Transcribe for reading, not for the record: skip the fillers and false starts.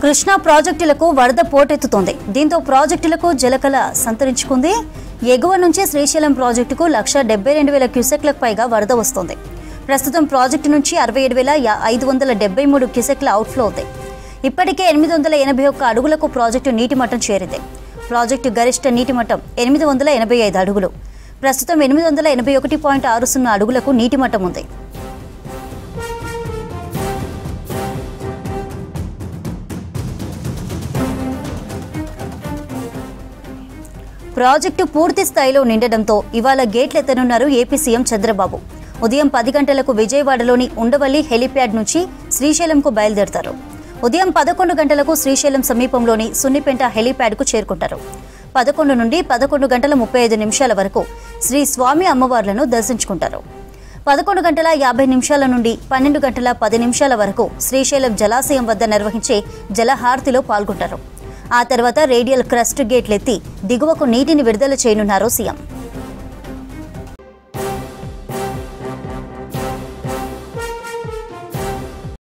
కృష్ణా ప్రాజెక్టులకు వరద పోటెత్తుతోంది. దీంతో ప్రాజెక్టులకు జలకళ సంతరించుకుంది. ఎగువ నుంచి శ్రీశైలం ప్రాజెక్టుకు 1,72,000 క్యూసెక్లకు పైగా వరద వస్తోంది. ప్రస్తుతం ప్రాజెక్టు నుంచి 67,573 క్యూసెక్ల అవుట్ఫ్లో ఉంది. ఇప్పటికే 881 అడుగులకు ప్రాజెక్టు నీటి మట్టం చేరింది. ప్రాజెక్టు గరిష్ట నీటి మట్టం 885 అడుగులు. ప్రస్తుతం 881.60 అడుగులకు నీటి మట్టం ఉంది. ప్రాజెక్టు పూర్తి స్థాయిలో నిండడంతో ఇవాళ గేట్లు ఎత్తనున్నారు ఏపీ సీఎం చంద్రబాబు. ఉదయం 10 గంటలకు విజయవాడలోని ఉండవల్లి హెలిప్యాడ్ నుంచి శ్రీశైలంకు బయలుదేరతారు. ఉదయం 11 గంటలకు శ్రీశైలం సమీపంలోని సున్నిపెంట హెలిప్యాడ్కు చేరుకుంటారు. 11 నుండి 11 గంటల 35 నిమిషాల వరకు శ్రీ స్వామి అమ్మవార్లను దర్శించుకుంటారు. 11 గంటల 50 నిమిషాల నుండి 12 గంటల 10 నిమిషాల వరకు శ్రీశైలం జలాశయం వద్ద నిర్వహించే జలహారతిలో పాల్గొంటారు. ఆ తర్వాత రేడియల్ క్రస్ట్ గేట్లెత్తి దిగువకు నీటిని విడుదల చేయనున్నారు సీఎం.